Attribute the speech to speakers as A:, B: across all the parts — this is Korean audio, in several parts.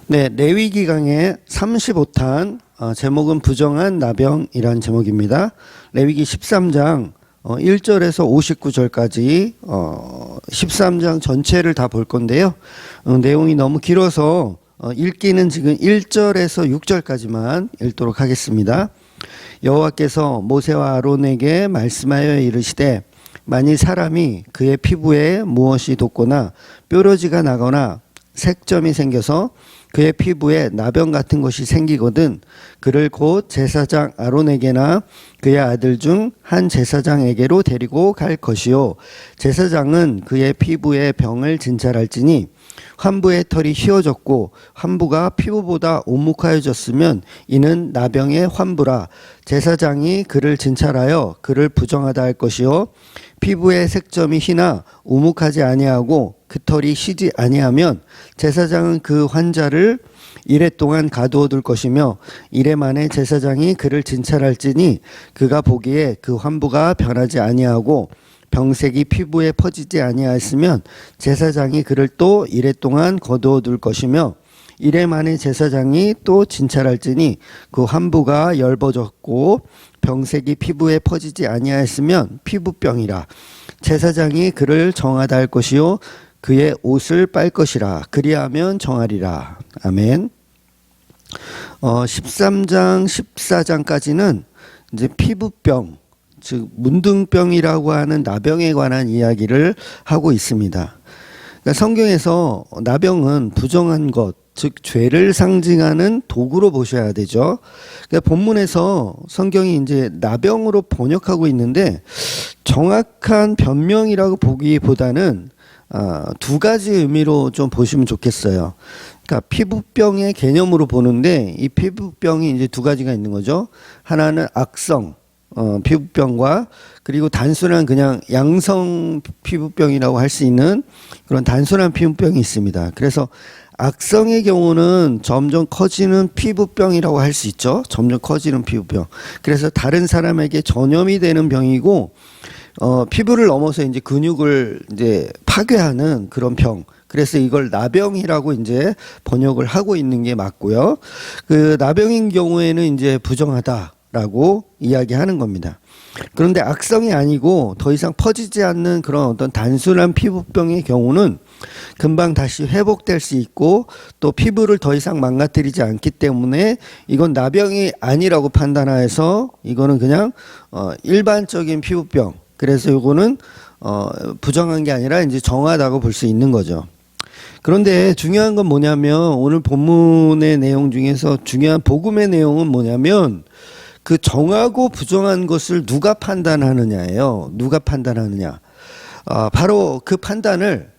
A: 네, 레위기 강의 35탄 제목은 부정한 나병이란 제목입니다. 레위기 13장 1절에서 59절까지 13장 전체를 다 볼 건데요. 내용이 너무 길어서 읽기는 지금 1절에서 6절까지만 읽도록 하겠습니다. 여호와께서 모세와 아론에게 말씀하여 이르시되 만일 사람이 그의 피부에 무엇이 돋거나 뾰루지가 나거나 색점이 생겨서 그의 피부에 나병 같은 것이 생기거든 그를 곧 제사장 아론에게나 그의 아들 중 한 제사장에게로 데리고 갈 것이요 제사장은 그의 피부에 병을 진찰할지니 환부의 털이 휘어졌고 환부가 피부보다 오목하여졌으면 이는 나병의 환부라. 제사장이 그를 진찰하여 그를 부정하다 할 것이요 피부의 색점이 희나 오목하지 아니하고 그 털이 희지 아니하면 제사장은 그 환자를 이래 동안 가두어 둘 것이며 이래 만에 제사장이 그를 진찰할지니 그가 보기에 그 환부가 변하지 아니하고 병색이 피부에 퍼지지 아니하였으면 제사장이 그를 또 이래 동안 거두어 둘 것이며 이래 만에 제사장이 또 진찰할지니 그 환부가 엷어졌고 병색이 피부에 퍼지지 아니하였으면 피부병이라. 제사장이 그를 정하다 할 것이요 그의 옷을 빨 것이라. 그리하면 정하리라. 아멘. 13장 14장까지는 이제 피부병 즉 문둥병이라고 하는 나병에 관한 이야기를 하고 있습니다. 그러니까 성경에서 나병은 부정한 것, 즉 죄를 상징하는 도구로 보셔야 되죠. 그러니까 본문에서 성경이 이제 나병으로 번역하고 있는데 정확한 변명이라고 보기보다는 두 가지 의미로 좀 보시면 좋겠어요. 그러니까 피부병의 개념으로 보는데 이 피부병이 이제 두 가지가 있는 거죠. 하나는 악성 피부병과 그리고 단순한 그냥 양성 피부병이라고 할 수 있는 그런 단순한 피부병이 있습니다. 그래서 악성의 경우는 점점 커지는 피부병이라고 할 수 있죠. 점점 커지는 피부병. 그래서 다른 사람에게 전염이 되는 병이고 피부를 넘어서 이제 근육을 이제 파괴하는 그런 병. 그래서 이걸 나병이라고 이제 번역을 하고 있는 게 맞고요. 그 나병인 경우에는 이제 부정하다라고 이야기하는 겁니다. 그런데 악성이 아니고 더 이상 퍼지지 않는 그런 어떤 단순한 피부병의 경우는 금방 다시 회복될 수 있고 또 피부를 더 이상 망가뜨리지 않기 때문에 이건 나병이 아니라고 판단해서 이거는 그냥 일반적인 피부병. 그래서 이거는 부정한 게 아니라 이제 정하다고 볼 수 있는 거죠. 그런데 중요한 건 뭐냐면 오늘 본문의 내용 중에서 중요한 복음의 내용은 뭐냐면 그 정하고 부정한 것을 누가 판단하느냐예요. 누가 판단하느냐. 바로 그 판단을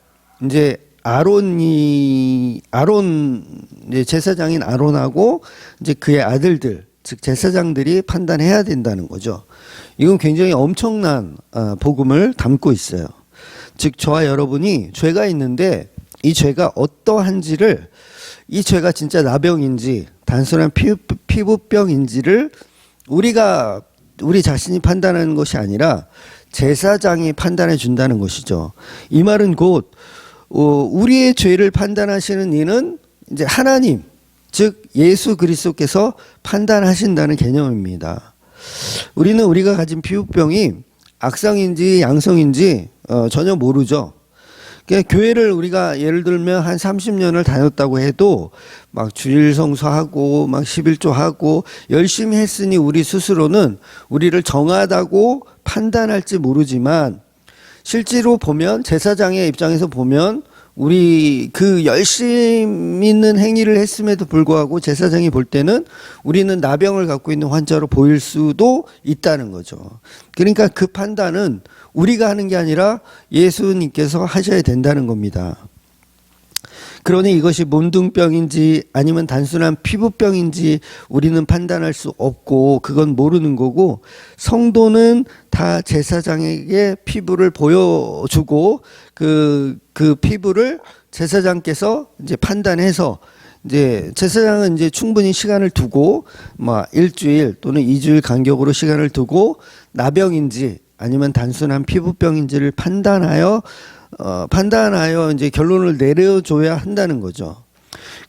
A: 이제 이제 제사장인 아론하고 이제 그의 아들들, 즉 제사장들이 판단해야 된다는 거죠. 이건 굉장히 엄청난 복음을 담고 있어요. 즉 저와 여러분이 죄가 있는데 이 죄가 어떠한지를 이 죄가 진짜 나병인지 단순한 피부병인지를 우리 자신이 판단하는 것이 아니라 제사장이 판단해 준다는 것이죠. 이 말은 곧 우리의 죄를 판단하시는 이는 이제 하나님, 즉 예수 그리스도께서 판단하신다는 개념입니다. 우리는 우리가 가진 피부병이 악성인지 양성인지 전혀 모르죠. 그러니까 교회를 우리가 예를 들면 한 30년을 다녔다고 해도 막 주일 성수하고 막 11조 하고 열심히 했으니 우리 스스로는 우리를 정하다고 판단할지 모르지만 실제로 보면 제사장의 입장에서 보면 우리 그 열심 있는 행위를 했음에도 불구하고 제사장이 볼 때는 우리는 나병을 갖고 있는 환자로 보일 수도 있다는 거죠. 그러니까 그 판단은 우리가 하는 게 아니라 예수님께서 하셔야 된다는 겁니다. 그러니 이것이 문둥병인지 아니면 단순한 피부병인지 우리는 판단할 수 없고 그건 모르는 거고 성도는 다 제사장에게 피부를 보여주고 그 피부를 제사장께서 이제 판단해서 이제 제사장은 이제 충분히 시간을 두고 일주일 또는 2주일 간격으로 시간을 두고 나병인지 아니면 단순한 피부병인지를 판단하여 이제 결론을 내려줘야 한다는 거죠.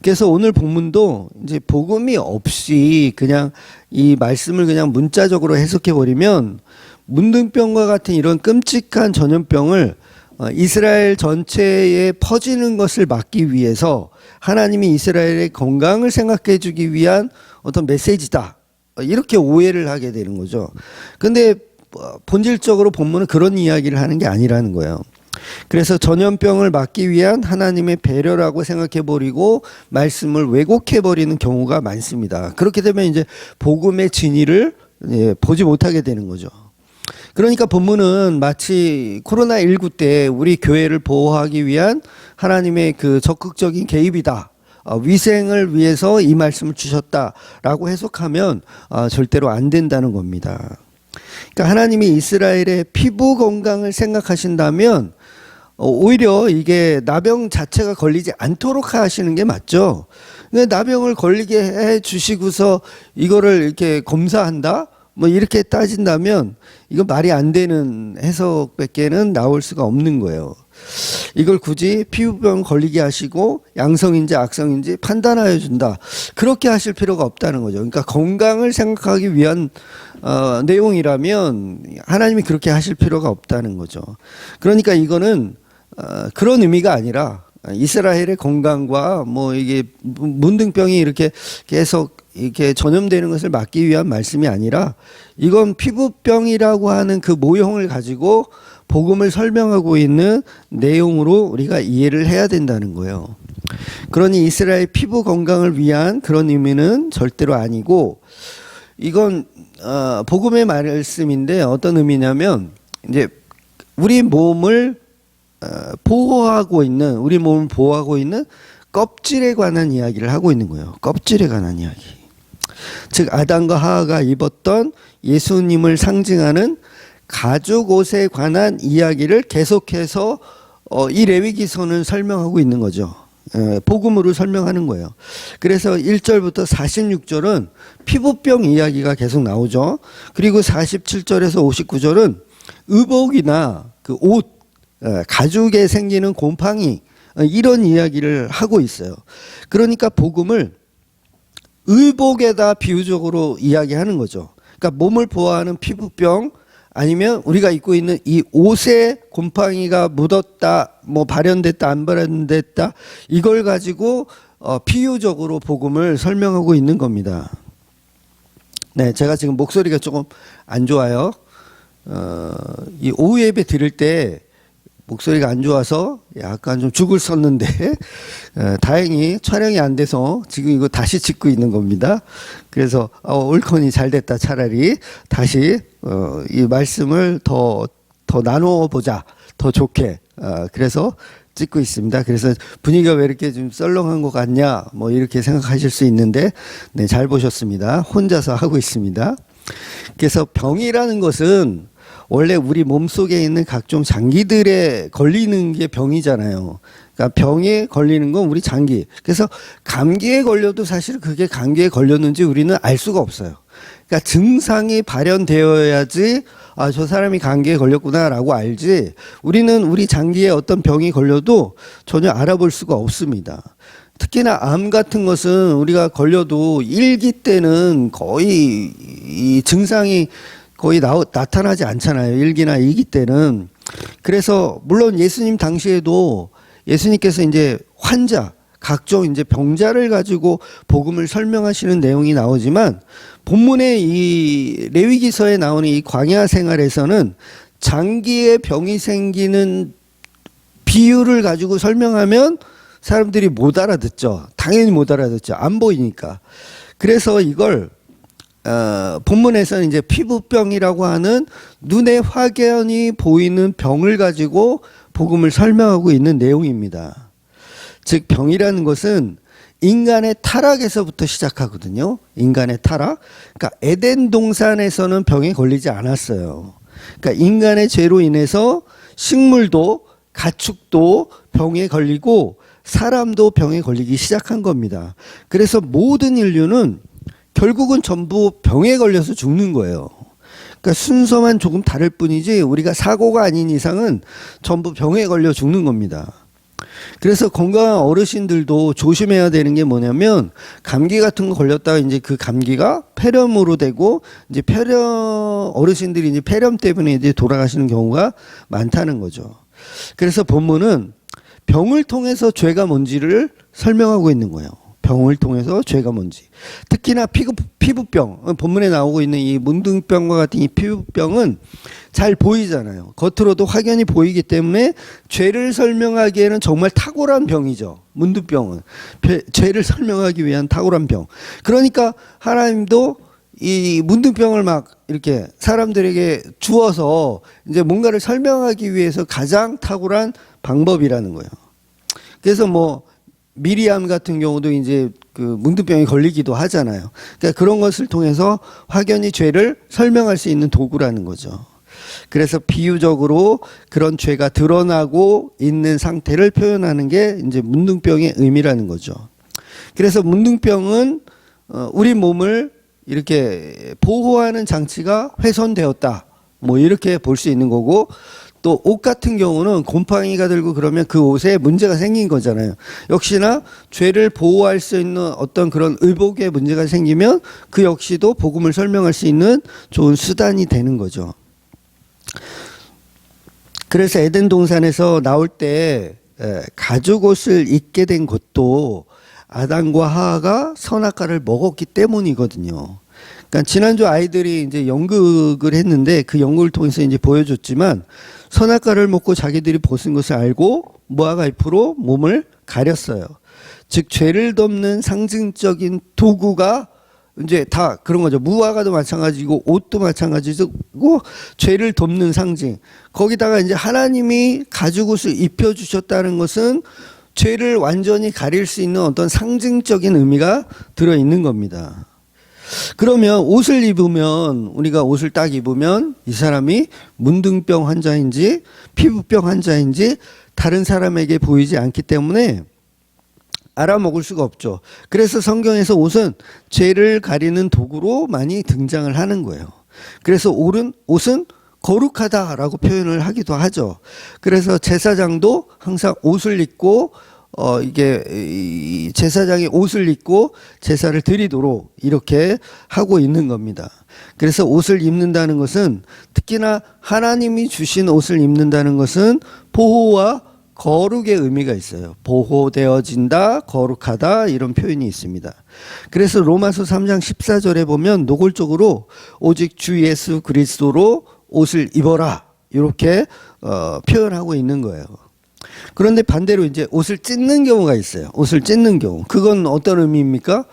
A: 그래서 오늘 본문도 이제 복음이 없이 그냥 이 말씀을 그냥 문자적으로 해석해 버리면 문둥병과 같은 이런 끔찍한 전염병을 이스라엘 전체에 퍼지는 것을 막기 위해서 하나님이 이스라엘의 건강을 생각해 주기 위한 어떤 메시지다. 이렇게 오해를 하게 되는 거죠. 근데 본질적으로 본문은 그런 이야기를 하는 게 아니라는 거예요. 그래서 전염병을 막기 위한 하나님의 배려라고 생각해 버리고 말씀을 왜곡해 버리는 경우가 많습니다. 그렇게 되면 이제 복음의 진리를 보지 못하게 되는 거죠. 그러니까 본문은 마치 코로나19 때 우리 교회를 보호하기 위한 하나님의 그 적극적인 개입이다. 위생을 위해서 이 말씀을 주셨다라고 해석하면 절대로 안 된다는 겁니다. 그러니까 하나님이 이스라엘의 피부 건강을 생각하신다면 오히려 이게 나병 자체가 걸리지 않도록 하시는 게 맞죠. 나병을 걸리게 해 주시고서 이거를 이렇게 검사한다? 뭐 이렇게 따진다면 이거 말이 안 되는 해석밖에는 나올 수가 없는 거예요. 이걸 굳이 피부병 걸리게 하시고 양성인지 악성인지 판단하여 준다. 그렇게 하실 필요가 없다는 거죠. 그러니까 건강을 생각하기 위한 내용이라면 하나님이 그렇게 하실 필요가 없다는 거죠. 그러니까 이거는 그런 의미가 아니라 이스라엘의 건강과 뭐 이게 문둥병이 이렇게 계속 이렇게 전염되는 것을 막기 위한 말씀이 아니라 이건 피부병이라고 하는 그 모형을 가지고 복음을 설명하고 있는 내용으로 우리가 이해를 해야 된다는 거예요. 그러니 이스라엘 피부 건강을 위한 그런 의미는 절대로 아니고 이건 복음의 말씀인데 어떤 의미냐면 이제 우리 몸을 보호하고 있는 껍질에 관한 이야기를 하고 있는 거예요. 껍질에 관한 이야기. 즉 아담과 하와가 입었던 예수님을 상징하는 가죽 옷에 관한 이야기를 계속해서 이 레위기서는 설명하고 있는 거죠. 복음으로 설명하는 거예요. 그래서 1절부터 46절은 피부병 이야기가 계속 나오죠. 그리고 47절에서 59절은 의복이나 그 옷, 가죽에 생기는 곰팡이 이런 이야기를 하고 있어요. 그러니까 복음을 의복에다 비유적으로 이야기하는 거죠. 그러니까 몸을 보호하는 피부병 아니면 우리가 입고 있는 이 옷에 곰팡이가 묻었다, 뭐 발현됐다, 안 발현됐다 이걸 가지고 비유적으로 복음을 설명하고 있는 겁니다. 네, 제가 지금 목소리가 조금 안 좋아요. 이 오후 예배 드릴 때 목소리가 안 좋아서 약간 좀 죽을 썼는데 다행히 촬영이 안 돼서 지금 이거 다시 찍고 있는 겁니다. 그래서 옳거니 잘 됐다. 차라리 다시 이 말씀을 더 나누어 보자. 더 좋게. 그래서 찍고 있습니다. 그래서 분위기가 왜 이렇게 좀 썰렁한 것 같냐 뭐 이렇게 생각하실 수 있는데 네, 잘 보셨습니다. 혼자서 하고 있습니다. 그래서 병이라는 것은 원래 우리 몸속에 있는 각종 장기들에 걸리는 게 병이잖아요. 그러니까 병에 걸리는 건 우리 장기. 그래서 감기에 걸려도 사실 그게 감기에 걸렸는지 우리는 알 수가 없어요. 그러니까 증상이 발현되어야지 저 사람이 감기에 걸렸구나라고 알지 우리는 우리 장기에 어떤 병이 걸려도 전혀 알아볼 수가 없습니다. 특히나 암 같은 것은 우리가 걸려도 1기 때는 거의 이 증상이 거의 나타나지 않잖아요. 1기나 2기 때는. 그래서 물론 예수님 당시에도 예수님께서 이제 환자, 각종 이제 병자를 가지고 복음을 설명하시는 내용이 나오지만 본문의 이 레위기서에 나오는 이 광야 생활에서는 장기에 병이 생기는 비유를 가지고 설명하면 사람들이 못 알아듣죠. 당연히 못 알아듣죠. 안 보이니까. 그래서 이걸 본문에서는 이제 피부병이라고 하는 눈에 확연히 보이는 병을 가지고 복음을 설명하고 있는 내용입니다. 즉 병이라는 것은 인간의 타락에서부터 시작하거든요. 인간의 타락. 그러니까 에덴 동산에서는 병에 걸리지 않았어요. 그러니까 인간의 죄로 인해서 식물도 가축도 병에 걸리고 사람도 병에 걸리기 시작한 겁니다. 그래서 모든 인류는 결국은 전부 병에 걸려서 죽는 거예요. 그러니까 순서만 조금 다를 뿐이지 우리가 사고가 아닌 이상은 전부 병에 걸려 죽는 겁니다. 그래서 건강한 어르신들도 조심해야 되는 게 뭐냐면 감기 같은 거 걸렸다가 이제 그 감기가 폐렴으로 되고 이제 어르신들이 이제 폐렴 때문에 이제 돌아가시는 경우가 많다는 거죠. 그래서 본문은 병을 통해서 죄가 뭔지를 설명하고 있는 거예요. 병을 통해서 죄가 뭔지. 특히나 피부병, 본문에 나오고 있는 이 문둥병과 같은 이 피부병은 잘 보이잖아요. 겉으로도 확연히 보이기 때문에 죄를 설명하기에는 정말 탁월한 병이죠. 문둥병은 죄를 설명하기 위한 탁월한 병. 그러니까 하나님도 이 문둥병을 막 이렇게 사람들에게 주어서 이제 뭔가를 설명하기 위해서 가장 탁월한 방법이라는 거예요. 그래서 뭐 미리암 같은 경우도 이제 그 문둥병에 걸리기도 하잖아요. 그러니까 그런 것을 통해서 확연히 죄를 설명할 수 있는 도구라는 거죠. 그래서 비유적으로 그런 죄가 드러나고 있는 상태를 표현하는 게 이제 문둥병의 의미라는 거죠. 그래서 문둥병은 우리 몸을 이렇게 보호하는 장치가 훼손되었다. 뭐 이렇게 볼 수 있는 거고, 또 옷 같은 경우는 곰팡이가 들고 그러면 그 옷에 문제가 생긴 거잖아요. 역시나 죄를 보호할 수 있는 어떤 그런 의복에 문제가 생기면 그 역시도 복음을 설명할 수 있는 좋은 수단이 되는 거죠. 그래서 에덴 동산에서 나올 때 가죽 옷을 입게 된 것도 아담과 하와가 선악과를 먹었기 때문이거든요. 그러니까 지난주 아이들이 이제 연극을 했는데 그 연극을 통해서 이제 보여줬지만 선악과를 먹고 자기들이 벗은 것을 알고 무화과 잎으로 몸을 가렸어요. 즉 죄를 덮는 상징적인 도구가 이제 다 그런 거죠. 무화과도 마찬가지고 옷도 마찬가지고 죄를 덮는 상징. 거기다가 이제 하나님이 가죽 옷을 입혀 주셨다는 것은 죄를 완전히 가릴 수 있는 어떤 상징적인 의미가 들어 있는 겁니다. 그러면 옷을 입으면, 우리가 옷을 딱 입으면 이 사람이 문둥병 환자인지 피부병 환자인지 다른 사람에게 보이지 않기 때문에 알아먹을 수가 없죠. 그래서 성경에서 옷은 죄를 가리는 도구로 많이 등장을 하는 거예요. 그래서 옷은 거룩하다라고 표현을 하기도 하죠. 그래서 제사장도 항상 옷을 입고 이게 제사장이 옷을 입고 제사를 드리도록 이렇게 하고 있는 겁니다. 그래서 옷을 입는다는 것은, 특히나 하나님이 주신 옷을 입는다는 것은 보호와 거룩의 의미가 있어요. 보호되어진다, 거룩하다, 이런 표현이 있습니다. 그래서 로마서 3장 14절에 보면 노골적으로 오직 주 예수 그리스도로 옷을 입어라, 이렇게 표현하고 있는 거예요. 그런데 반대로 이제 옷을 찢는 경우가 있어요. 옷을 찢는 경우. 그건 어떤 의미입니까?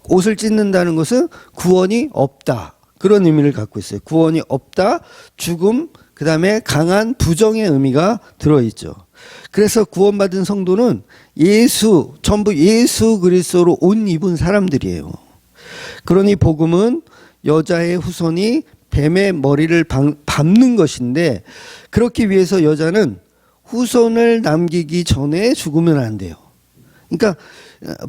A: 옷을 찢는다는 것은 구원이 없다, 그런 의미를 갖고 있어요. 구원이 없다, 죽음, 그 다음에 강한 부정의 의미가 들어있죠. 그래서 구원받은 성도는 전부 예수 그리스도로 옷 입은 사람들이에요. 그러니 복음은 여자의 후손이 뱀의 머리를 밟는 것인데, 그렇기 위해서 여자는 후손을 남기기 전에 죽으면 안 돼요. 그러니까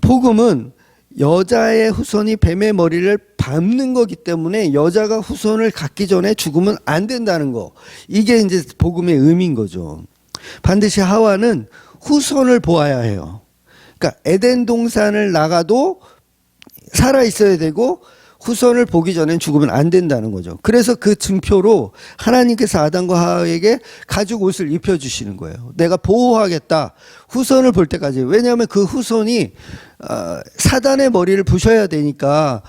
A: 복음은 여자의 후손이 뱀의 머리를 밟는 거기 때문에 여자가 후손을 갖기 전에 죽으면 안 된다는 거. 이게 이제 복음의 의미인 거죠. 반드시 하와는 후손을 보아야 해요. 그러니까 에덴 동산을 나가도 살아 있어야 되고 후손을 보기 전엔 죽으면 안 된다는 거죠. 그래서 그 증표로 하나님께서 아담과 하와에게 가죽 옷을 입혀주시는 거예요. 내가 보호하겠다, 후손을 볼 때까지. 왜냐하면 그 후손이 사단의 머리를 부셔야 되니까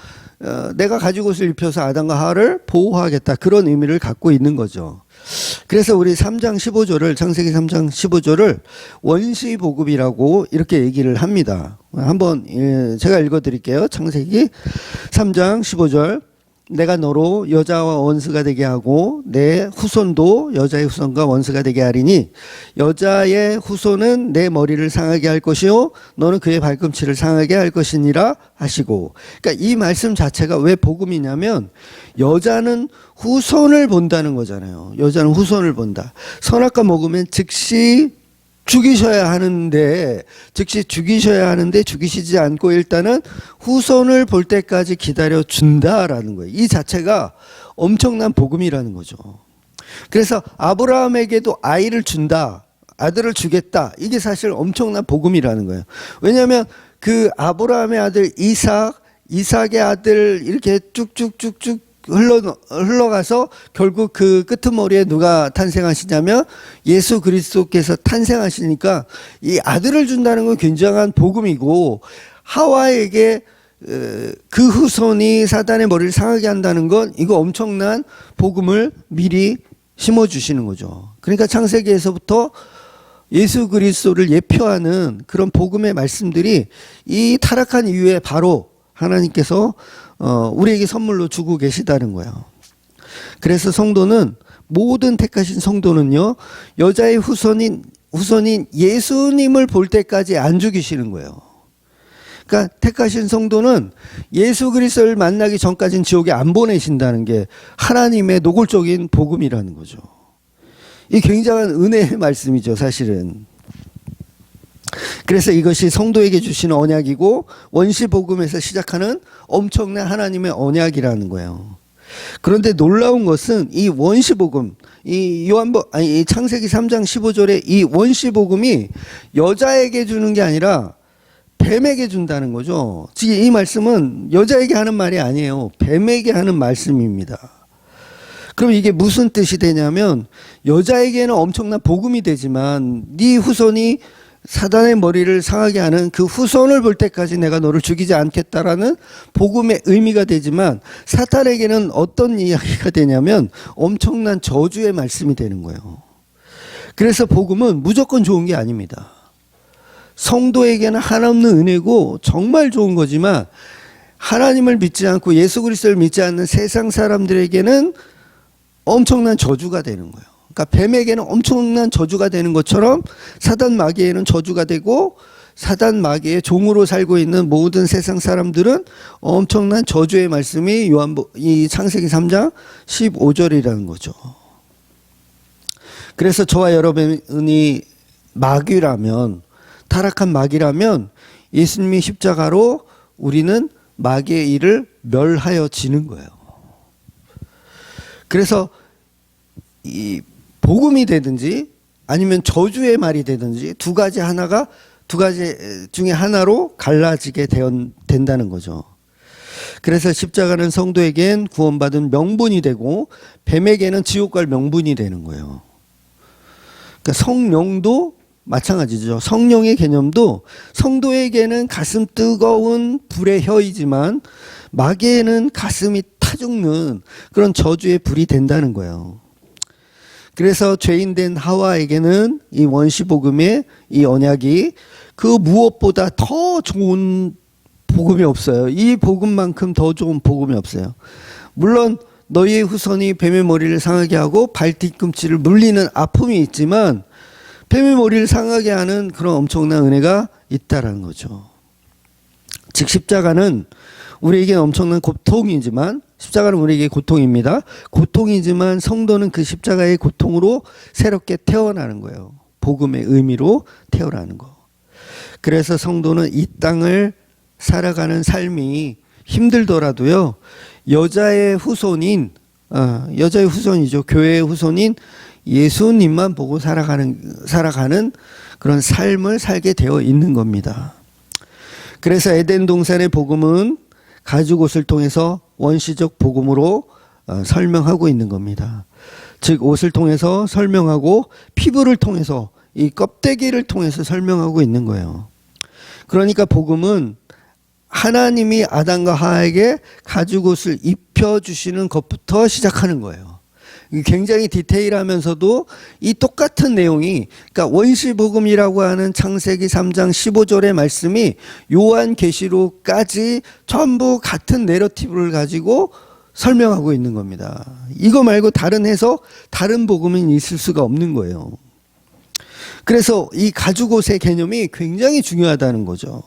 A: 내가 가죽 옷을 입혀서 아담과 하와를 보호하겠다, 그런 의미를 갖고 있는 거죠. 그래서 우리 3장 15절을, 창세기 3장 15절을 원시복음이라고 이렇게 얘기를 합니다. 한번 제가 읽어드릴게요. 창세기 3장 15절. 내가 너로 여자와 원수가 되게 하고 내 후손도 여자의 후손과 원수가 되게 하리니 여자의 후손은 내 머리를 상하게 할 것이요 너는 그의 발꿈치를 상하게 할 것이니라 하시고. 그러니까 이 말씀 자체가 왜 복음이냐면 여자는 후손을 본다는 거잖아요. 여자는 후손을 본다. 선악과 먹으면 즉시 죽이셔야 하는데 죽이시지 않고 일단은 후손을 볼 때까지 기다려 준다라는 거예요. 이 자체가 엄청난 복음이라는 거죠. 그래서 아브라함에게도 아이를 준다, 아들을 주겠다. 이게 사실 엄청난 복음이라는 거예요. 왜냐하면 그 아브라함의 아들 이삭의 아들 이렇게 쭉쭉쭉쭉 흘러가서 결국 그 끄트머리에 누가 탄생하시냐면 예수 그리스도께서 탄생하시니까 이 아들을 준다는 건 굉장한 복음이고, 하와에게 그 후손이 사단의 머리를 상하게 한다는 건 이거 엄청난 복음을 미리 심어주시는 거죠. 그러니까 창세기에서부터 예수 그리스도를 예표하는 그런 복음의 말씀들이 이 타락한 이후에 바로 하나님께서 우리에게 선물로 주고 계시다는 거예요. 그래서 성도는, 모든 택하신 성도는요, 여자의 후손인 예수님을 볼 때까지 안 죽이시는 거예요. 그러니까 택하신 성도는 예수 그리스도를 만나기 전까지는 지옥에 안 보내신다는 게 하나님의 노골적인 복음이라는 거죠. 이 굉장한 은혜의 말씀이죠, 사실은. 그래서 이것이 성도에게 주시는 언약이고, 원시 복음에서 시작하는 엄청난 하나님의 언약이라는 거예요. 그런데 놀라운 것은 이 원시 복음, 이 창세기 3장 15절에 이 원시 복음이 여자에게 주는 게 아니라 뱀에게 준다는 거죠. 지금 이 말씀은 여자에게 하는 말이 아니에요. 뱀에게 하는 말씀입니다. 그럼 이게 무슨 뜻이 되냐면, 여자에게는 엄청난 복음이 되지만 네 후손이 사단의 머리를 상하게 하는 그 후손을 볼 때까지 내가 너를 죽이지 않겠다라는 복음의 의미가 되지만, 사탄에게는 어떤 이야기가 되냐면 엄청난 저주의 말씀이 되는 거예요. 그래서 복음은 무조건 좋은 게 아닙니다. 성도에게는 한없는 은혜고 정말 좋은 거지만, 하나님을 믿지 않고 예수 그리스도를 믿지 않는 세상 사람들에게는 엄청난 저주가 되는 거예요. 그러니까 뱀에게는 엄청난 저주가 되는 것처럼 사단 마귀에는 저주가 되고, 사단 마귀의 종으로 살고 있는 모든 세상 사람들은 엄청난 저주의 말씀이 이 창세기 3장 15절이라는 거죠. 그래서 저와 여러분이 마귀라면, 타락한 마귀라면 예수님이 십자가로 우리는 마귀의 일을 멸하여 지는 거예요. 그래서 이 복음이 되든지 아니면 저주의 말이 되든지 두 가지 중에 하나로 갈라지게 된다는 거죠. 그래서 십자가는 성도에겐 구원받은 명분이 되고, 뱀에게는 지옥 갈 명분이 되는 거예요. 그러니까 성령도 마찬가지죠. 성령의 개념도 성도에게는 가슴 뜨거운 불의 혀이지만 마귀에는 가슴이 타 죽는 그런 저주의 불이 된다는 거예요. 그래서 죄인된 하와에게는 이 원시복음의 이 언약이 그 무엇보다 더 좋은 복음이 없어요. 이 복음만큼 더 좋은 복음이 없어요. 물론 너희의 후손이 뱀의 머리를 상하게 하고 발 뒤꿈치를 물리는 아픔이 있지만, 뱀의 머리를 상하게 하는 그런 엄청난 은혜가 있다라는 거죠. 즉 십자가는 우리에게 엄청난 고통이지만, 십자가는 우리에게 고통입니다. 고통이지만 성도는 그 십자가의 고통으로 새롭게 태어나는 거예요. 복음의 의미로 태어나는 거. 그래서 성도는 이 땅을 살아가는 삶이 힘들더라도요, 여자의 후손이죠. 교회의 후손인 예수님만 보고 살아가는 그런 삶을 살게 되어 있는 겁니다. 그래서 에덴 동산의 복음은 가죽옷을 통해서 원시적 복음으로 설명하고 있는 겁니다. 즉 옷을 통해서 설명하고 피부를 통해서, 이 껍데기를 통해서 설명하고 있는 거예요. 그러니까 복음은 하나님이 아담과 하와에게 가죽옷을 입혀주시는 것부터 시작하는 거예요. 굉장히 디테일하면서도 이 똑같은 내용이, 그러니까 원시복음이라고 하는 창세기 3장 15절의 말씀이 요한계시록까지 전부 같은 내러티브를 가지고 설명하고 있는 겁니다. 이거 말고 다른 해석, 다른 복음은 있을 수가 없는 거예요. 그래서 이 가죽옷의 개념이 굉장히 중요하다는 거죠.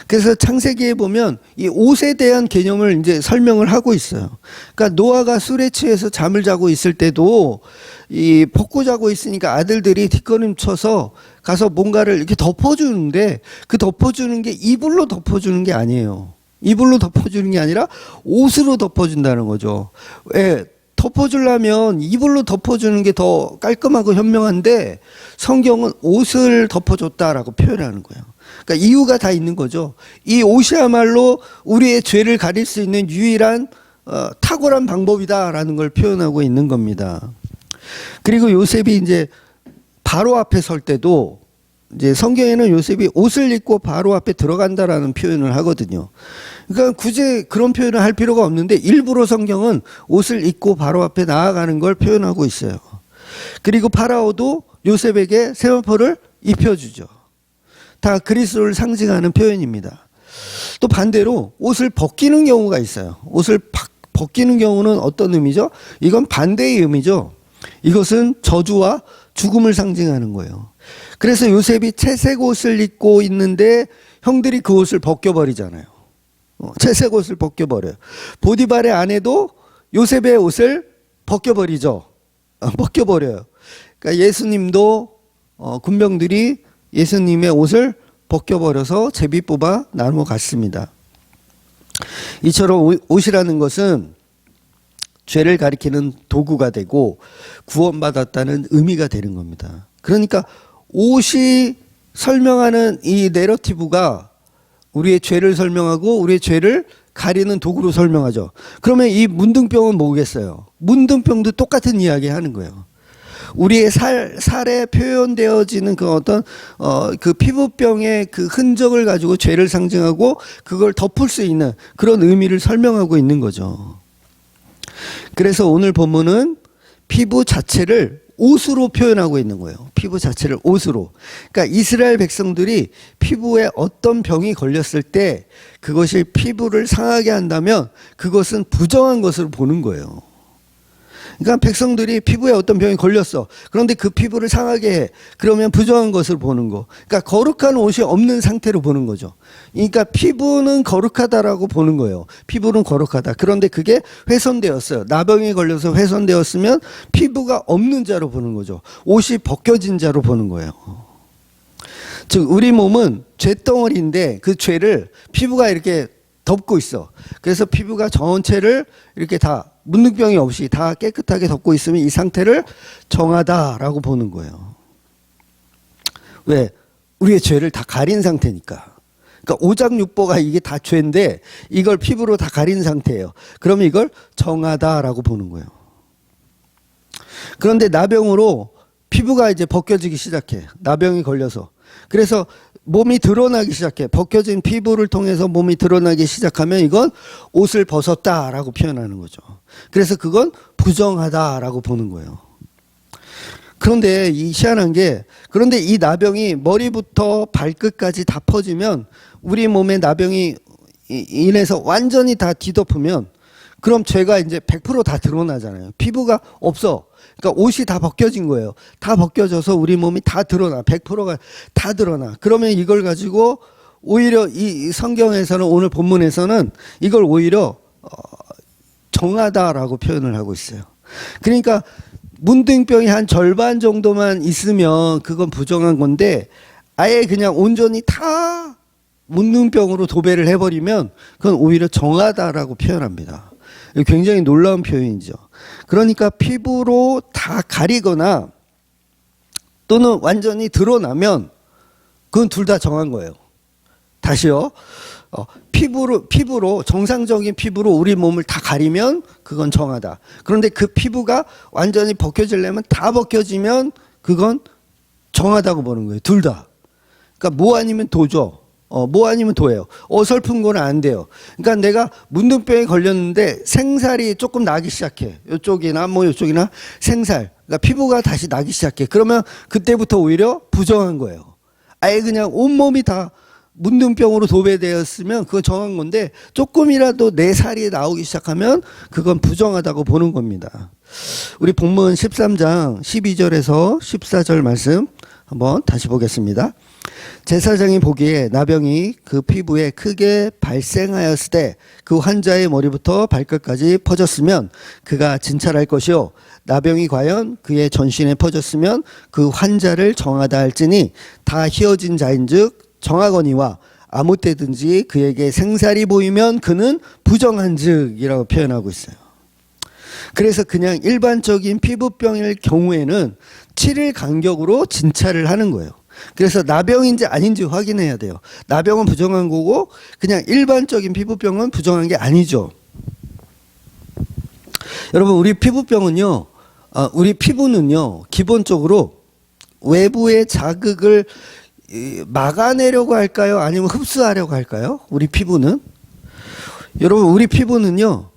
A: 그래서 창세기에 보면 이 옷에 대한 개념을 이제 설명을 하고 있어요. 그러니까 노아가 술에 취해서 잠을 자고 있을 때도 이 벗고 자고 있으니까 아들들이 뒷걸음쳐서 가서 뭔가를 이렇게 덮어주는데, 그 덮어주는 게 이불로 덮어주는 게 아니에요. 이불로 덮어주는 게 아니라 옷으로 덮어준다는 거죠. 왜? 덮어주려면 이불로 덮어주는 게 더 깔끔하고 현명한데 성경은 옷을 덮어줬다라고 표현하는 거예요. 그러니까 이유가 다 있는 거죠. 이 옷이야말로 우리의 죄를 가릴 수 있는 유일한 탁월한 방법이다라는 걸 표현하고 있는 겁니다. 그리고 요셉이 이제 바로 앞에 설 때도 이제 성경에는 요셉이 옷을 입고 바로 앞에 들어간다라는 표현을 하거든요. 그러니까 굳이 그런 표현을 할 필요가 없는데 일부러 성경은 옷을 입고 바로 앞에 나아가는 걸 표현하고 있어요. 그리고 파라오도 요셉에게 세마포를 입혀주죠. 다 그리스도를 상징하는 표현입니다. 또 반대로 옷을 벗기는 경우가 있어요. 옷을 벗기는 경우는 어떤 의미죠? 이건 반대의 의미죠. 이것은 저주와 죽음을 상징하는 거예요. 그래서 요셉이 채색 옷을 입고 있는데 형들이 그 옷을 벗겨버리잖아요. 채색 옷을 벗겨버려요. 보디발의 아내도 요셉의 옷을 벗겨버리죠. 벗겨버려요. 그러니까 예수님도 군병들이 예수님의 옷을 벗겨버려서 제비 뽑아 나누어 갔습니다. 이처럼 옷이라는 것은 죄를 가리키는 도구가 되고 구원받았다는 의미가 되는 겁니다. 그러니까 옷이 설명하는 이 내러티브가 우리의 죄를 설명하고 우리의 죄를 가리는 도구로 설명하죠. 그러면 이 문둥병은 뭐겠어요? 문둥병도 똑같은 이야기 하는 거예요. 우리의 살에 표현되어지는 그 어떤 그 피부병의 그 흔적을 가지고 죄를 상징하고 그걸 덮을 수 있는 그런 의미를 설명하고 있는 거죠. 그래서 오늘 본문은 피부 자체를 옷으로 표현하고 있는 거예요. 피부 자체를 옷으로. 그러니까 이스라엘 백성들이 피부에 어떤 병이 걸렸을 때 그것이 피부를 상하게 한다면 그것은 부정한 것으로 보는 거예요. 그러니까 백성들이 피부에 어떤 병이 걸렸어. 그런데 그 피부를 상하게 해. 그러면 부정한 것을 보는 거. 그러니까 거룩한 옷이 없는 상태로 보는 거죠. 그러니까 피부는 거룩하다라고 보는 거예요. 피부는 거룩하다. 그런데 그게 훼손되었어요. 나병이 걸려서 훼손되었으면 피부가 없는 자로 보는 거죠. 옷이 벗겨진 자로 보는 거예요. 즉 우리 몸은 죄덩어리인데 그 죄를 피부가 이렇게 덮고 있어. 그래서 피부가 전체를 이렇게 다 문둥병이 없이 다 깨끗하게 덮고 있으면 이 상태를 정하다라고 보는 거예요. 왜? 우리의 죄를 다 가린 상태니까. 그러니까 오장육부가 이게 다 죄인데 이걸 피부로 다 가린 상태예요. 그러면 이걸 정하다라고 보는 거예요. 그런데 나병으로 피부가 이제 벗겨지기 시작해. 나병이 걸려서. 그래서 몸이 드러나기 시작해. 벗겨진 피부를 통해서 몸이 드러나기 시작하면 이건 옷을 벗었다라고 표현하는 거죠. 그래서 그건 부정하다라고 보는 거예요. 그런데 이 희한한 게 그런데 이 나병이 머리부터 발끝까지 다 퍼지면 우리 몸에 나병이 인해서 완전히 다 뒤덮으면 그럼 죄가 이제 100% 다 드러나잖아요. 피부가 없어. 그러니까 옷이 다 벗겨진 거예요. 다 벗겨져서 우리 몸이 다 드러나. 100%가 다 드러나. 그러면 이걸 가지고 오히려 이 성경에서는 오늘 본문에서는 이걸 오히려 정하다라고 표현을 하고 있어요. 그러니까 문둥병이 한 절반 정도만 있으면 그건 부정한 건데 아예 그냥 온전히 다 문둥병으로 도배를 해버리면 그건 오히려 정하다라고 표현합니다. 굉장히 놀라운 표현이죠. 그러니까 피부로 다 가리거나 또는 완전히 드러나면 그건 둘 다 정한 거예요. 다시요. 피부로 정상적인 피부로 우리 몸을 다 가리면 그건 정하다. 그런데 그 피부가 완전히 벗겨지려면 다 벗겨지면 그건 정하다고 보는 거예요. 둘 다. 그러니까 뭐 아니면 도죠. 뭐 아니면 도예요. 어설픈 건 안 돼요. 그러니까 내가 문둥병에 걸렸는데 생살이 조금 나기 시작해. 이쪽이나 뭐 이쪽이나 생살. 그러니까 피부가 다시 나기 시작해. 그러면 그때부터 오히려 부정한 거예요. 아예 그냥 온몸이 다 문둥병으로 도배되었으면 그건 정한 건데 조금이라도 내 살이 나오기 시작하면 그건 부정하다고 보는 겁니다. 우리 본문 13장 12절에서 14절 말씀 한번 다시 보겠습니다. 제사장이 보기에 나병이 그 피부에 크게 발생하였을 때 그 환자의 머리부터 발끝까지 퍼졌으면 그가 진찰할 것이요 나병이 과연 그의 전신에 퍼졌으면 그 환자를 정하다 할지니 다 희어진 자인즉 정하거니와 아무 때든지 그에게 생살이 보이면 그는 부정한즉이라고 표현하고 있어요. 그래서 그냥 일반적인 피부병일 경우에는 7일 간격으로 진찰을 하는 거예요. 그래서 나병인지 아닌지 확인해야 돼요. 나병은 부정한 거고 그냥 일반적인 피부병은 부정한 게 아니죠. 여러분, 우리 피부병은요, 우리 피부는요, 기본적으로 외부의 자극을 막아내려고 할까요? 아니면 흡수하려고 할까요? 우리 피부는? 여러분, 우리 피부는요,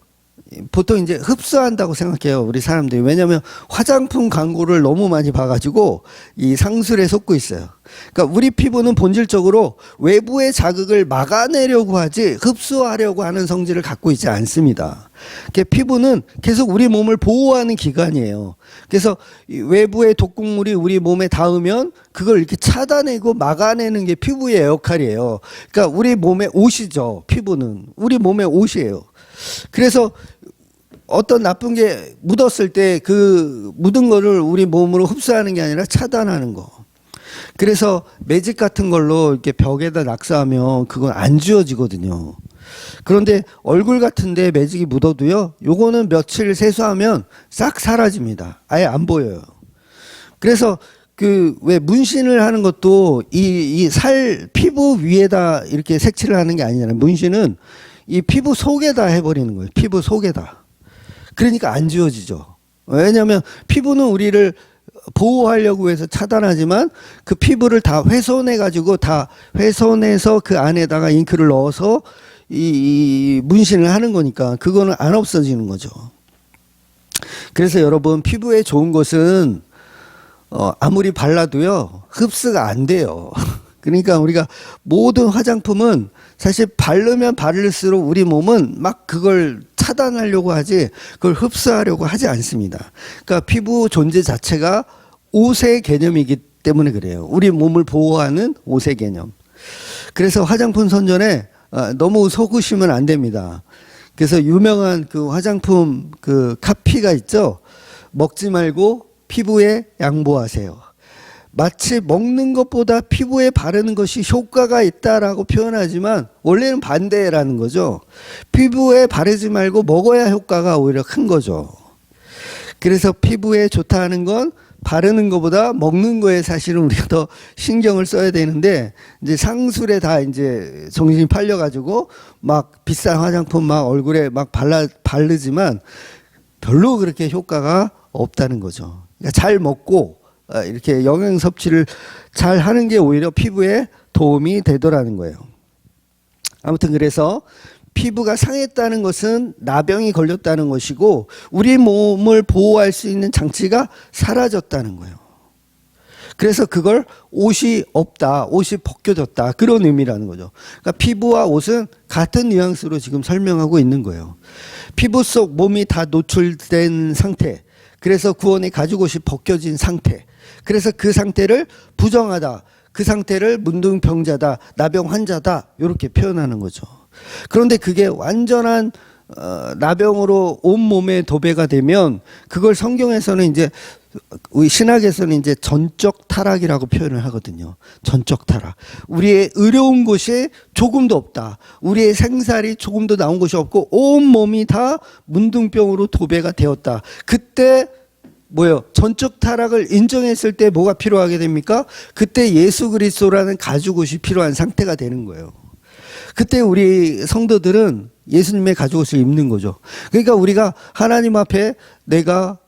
A: 보통 이제 흡수한다고 생각해요, 우리 사람들이. 왜냐하면 화장품 광고를 너무 많이 봐가지고 이 상술에 속고 있어요. 그러니까 우리 피부는 본질적으로 외부의 자극을 막아내려고 하지 흡수하려고 하는 성질을 갖고 있지 않습니다. 피부는 계속 우리 몸을 보호하는 기관이에요. 그래서 외부의 독극물이 우리 몸에 닿으면 그걸 이렇게 차단하고 막아내는 게 피부의 역할이에요. 그러니까 우리 몸의 옷이죠. 피부는 우리 몸의 옷이에요. 그래서 어떤 나쁜 게 묻었을 때 그 묻은 거를 우리 몸으로 흡수하는 게 아니라 차단하는 거. 그래서 매직 같은 걸로 이렇게 벽에다 낙서하면 그건 안 지워지거든요. 그런데 얼굴 같은데 매직이 묻어도요, 요거는 며칠 세수하면 싹 사라집니다. 아예 안 보여요. 그래서 그 왜 문신을 하는 것도 이 피부 위에다 이렇게 색칠을 하는 게 아니잖아요. 문신은 이 피부 속에다 해버리는 거예요. 피부 속에다. 그러니까 안 지워지죠. 왜냐하면 피부는 우리를 보호하려고 해서 차단하지만 그 피부를 다 훼손해가지고 다 훼손해서 그 안에다가 잉크를 넣어서 이 문신을 하는 거니까 그거는 안 없어지는 거죠. 그래서 여러분, 피부에 좋은 것은 아무리 발라도요, 흡수가 안 돼요. 그러니까 우리가 모든 화장품은 사실 바르면 바를수록 우리 몸은 막 그걸 차단하려고 하지 그걸 흡수하려고 하지 않습니다. 그러니까 피부 존재 자체가 옷의 개념이기 때문에 그래요. 우리 몸을 보호하는 옷의 개념. 그래서 화장품 선전에 너무 속으시면 안 됩니다. 그래서 유명한 그 화장품 그 카피가 있죠. 먹지 말고 피부에 양보하세요. 마치 먹는 것보다 피부에 바르는 것이 효과가 있다라고 표현하지만 원래는 반대라는 거죠. 피부에 바르지 말고 먹어야 효과가 오히려 큰 거죠. 그래서 피부에 좋다 하는 건 바르는 것보다 먹는 거에 사실은 우리가 더 신경을 써야 되는데, 이제 상술에 다 이제 정신이 팔려가지고 막 비싼 화장품 막 얼굴에 막 바르지만 별로 그렇게 효과가 없다는 거죠. 그러니까 잘 먹고 이렇게 영양 섭취를 잘 하는 게 오히려 피부에 도움이 되더라는 거예요. 아무튼 그래서 피부가 상했다는 것은 나병이 걸렸다는 것이고 우리 몸을 보호할 수 있는 장치가 사라졌다는 거예요. 그래서 그걸 옷이 없다, 옷이 벗겨졌다, 그런 의미라는 거죠. 그러니까 피부와 옷은 같은 뉘앙스로 지금 설명하고 있는 거예요. 피부 속 몸이 다 노출된 상태, 그래서 구원의 가죽옷이 벗겨진 상태, 그래서 그 상태를 부정하다, 그 상태를 문둥병자다, 나병 환자다, 이렇게 표현하는 거죠. 그런데 그게 완전한 나병으로 온 몸에 도배가 되면 그걸 성경에서는 이제 우리 신학에서는 이제 전적 타락이라고 표현을 하거든요. 전적 타락. 우리의 의로운 것이 조금도 없다. 우리의 생살이 조금도 나온 것이 없고 온 몸이 다 문둥병으로 도배가 되었다. 그때 뭐예요? 전적 타락을 인정했을 때 뭐가 필요하게 됩니까? 그때 예수 그리스도라는 가죽옷이 필요한 상태가 되는 거예요. 그때 우리 성도들은 예수님의 가죽옷을 입는 거죠. 그러니까 우리가 하나님 앞에 내가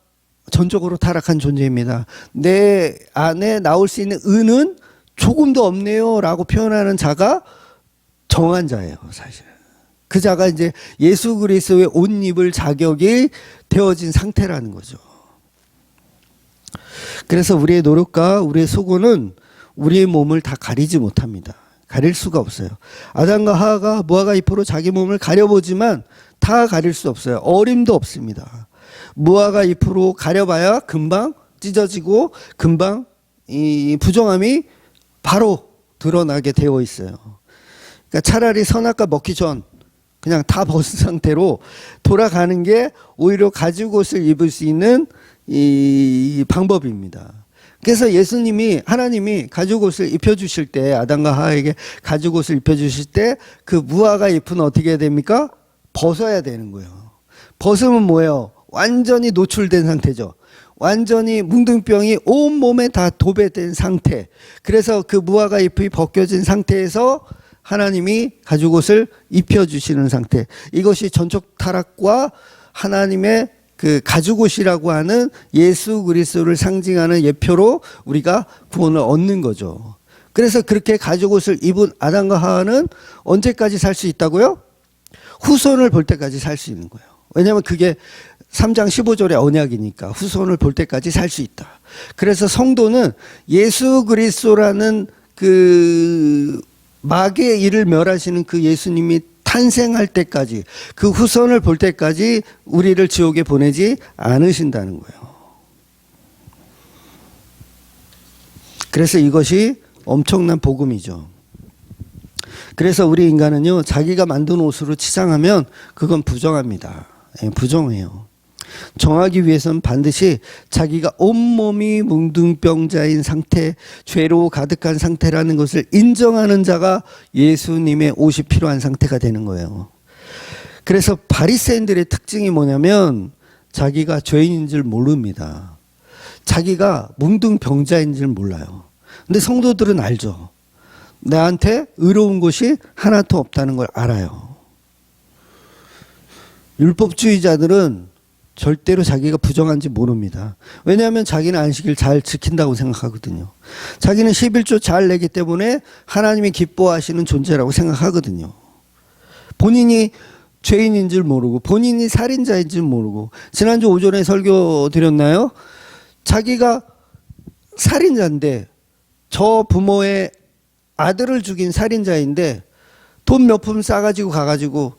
A: 전적으로 타락한 존재입니다. 내 안에 나올 수 있는 은은 조금도 없네요 라고 표현하는 자가 정한 자예요, 사실. 그 자가 이제 예수 그리스도의 옷 입을 자격이 되어진 상태라는 거죠. 그래서 우리의 노력과 우리의 수고는 우리의 몸을 다 가리지 못합니다. 가릴 수가 없어요. 아담과 하와가 무화과 잎으로 자기 몸을 가려보지만 다 가릴 수 없어요. 어림도 없습니다. 무화과 잎으로 가려봐야 금방 찢어지고 금방 이 부정함이 바로 드러나게 되어 있어요. 그러니까 차라리 선악과 먹기 전 그냥 다 벗은 상태로 돌아가는 게 오히려 가죽옷을 입을 수 있는 이 방법입니다. 그래서 예수님이, 하나님이 가죽옷을 입혀주실 때, 아담과 하와에게 가죽옷을 입혀주실 때 그 무화과 잎은 어떻게 해야 됩니까? 벗어야 되는 거예요. 벗으면 뭐예요? 완전히 노출된 상태죠. 완전히 뭉둥병이 온몸에 다 도배된 상태. 그래서 그 무화과 잎이 벗겨진 상태에서 하나님이 가죽옷을 입혀주시는 상태. 이것이 전적 타락과 하나님의 그 가죽옷이라고 하는 예수 그리스도를 상징하는 예표로 우리가 구원을 얻는 거죠. 그래서 그렇게 가죽옷을 입은 아담과 하와는 언제까지 살 수 있다고요? 후손을 볼 때까지 살 수 있는 거예요. 왜냐하면 그게 3장 15절의 언약이니까 후손을 볼 때까지 살 수 있다. 그래서 성도는 예수 그리스도라는 그 마귀의 일을 멸하시는 그 예수님이 탄생할 때까지, 그 후손을 볼 때까지 우리를 지옥에 보내지 않으신다는 거예요. 그래서 이것이 엄청난 복음이죠. 그래서 우리 인간은요, 자기가 만든 옷으로 치장하면 그건 부정합니다. 부정해요. 정하기 위해서는 반드시 자기가 온몸이 뭉둥병자인 상태, 죄로 가득한 상태라는 것을 인정하는 자가 예수님의 옷이 필요한 상태가 되는 거예요. 그래서 바리새인들의 특징이 뭐냐면 자기가 죄인인 줄 모릅니다. 자기가 뭉둥병자인 줄 몰라요. 근데 성도들은 알죠. 나한테 의로운 것이 하나도 없다는 걸 알아요. 율법주의자들은 절대로 자기가 부정한지 모릅니다. 왜냐하면 자기는 안식일 잘 지킨다고 생각하거든요. 자기는 11조 잘 내기 때문에 하나님이 기뻐하시는 존재라고 생각하거든요. 본인이 죄인인 줄 모르고 본인이 살인자인 줄 모르고, 지난주 오전에 설교 드렸나요? 자기가 살인자인데, 저 부모의 아들을 죽인 살인자인데 돈 몇 푼 싸가지고 가가지고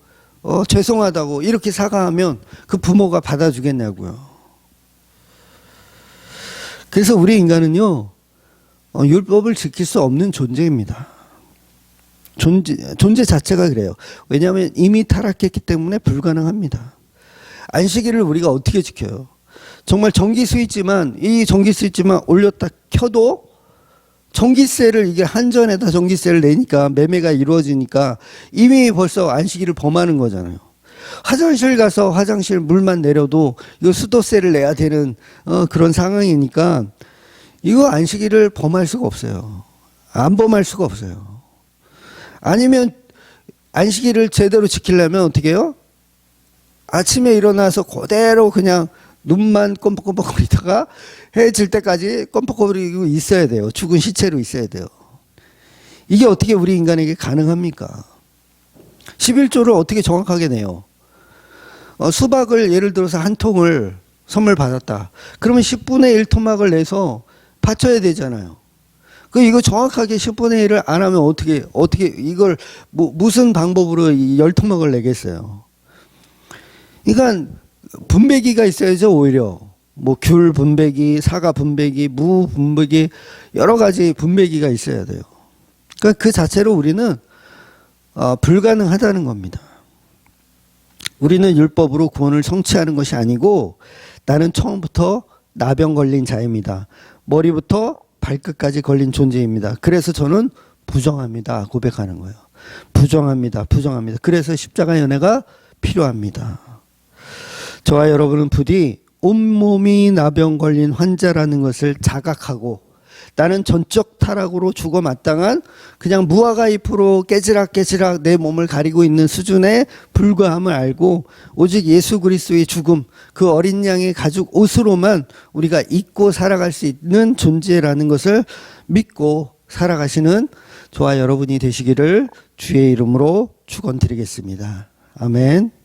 A: 죄송하다고 이렇게 사과하면 그 부모가 받아주겠냐고요. 그래서 우리 인간은요, 율법을 지킬 수 없는 존재입니다. 존재 자체가 그래요. 왜냐하면 이미 타락했기 때문에 불가능합니다. 안식일을 우리가 어떻게 지켜요? 정말 전기 스위치만, 이 전기 스위치만 올렸다 켜도 전기세를, 이게 한전에다 전기세를 내니까 매매가 이루어지니까 이미 벌써 안식일을 범하는 거잖아요. 화장실 가서 화장실 물만 내려도 이거 수도세를 내야 되는 그런 상황이니까 이거 안식일을 범할 수가 없어요. 안 범할 수가 없어요. 아니면 안식일을 제대로 지키려면 어떻게 해요? 아침에 일어나서 그대로 그냥 눈만 껌뻑껌뻑거리다가 해 질 때까지 껌뻑거리고 있어야 돼요. 죽은 시체로 있어야 돼요. 이게 어떻게 우리 인간에게 가능합니까? 11조를 어떻게 정확하게 내요? 수박을 예를 들어서 한 통을 선물 받았다. 그러면 10분의 1 토막을 내서 바쳐야 되잖아요. 이거 정확하게 10분의 1을 안 하면 어떻게 이걸 무슨 방법으로 10토막을 내겠어요? 그러니까 분배기가 있어야죠. 오히려 귤 분배기, 사과 분배기, 무 분배기, 여러 가지 분배기가 있어야 돼요. 그러니까 그 자체로 우리는 불가능하다는 겁니다. 우리는 율법으로 구원을 성취하는 것이 아니고, 나는 처음부터 나병 걸린 자입니다. 머리부터 발끝까지 걸린 존재입니다. 그래서 저는 부정합니다. 고백하는 거예요. 부정합니다. 그래서 십자가 연회가 필요합니다. 저와 여러분은 부디 온몸이 나병 걸린 환자라는 것을 자각하고, 나는 전적 타락으로 죽어 마땅한 그냥 무화과 잎으로 깨지락깨지락 내 몸을 가리고 있는 수준에 불과함을 알고, 오직 예수 그리스도의 죽음, 그 어린 양의 가죽 옷으로만 우리가 입고 살아갈 수 있는 존재라는 것을 믿고 살아가시는 저와 여러분이 되시기를 주의 이름으로 축원드리겠습니다. 아멘.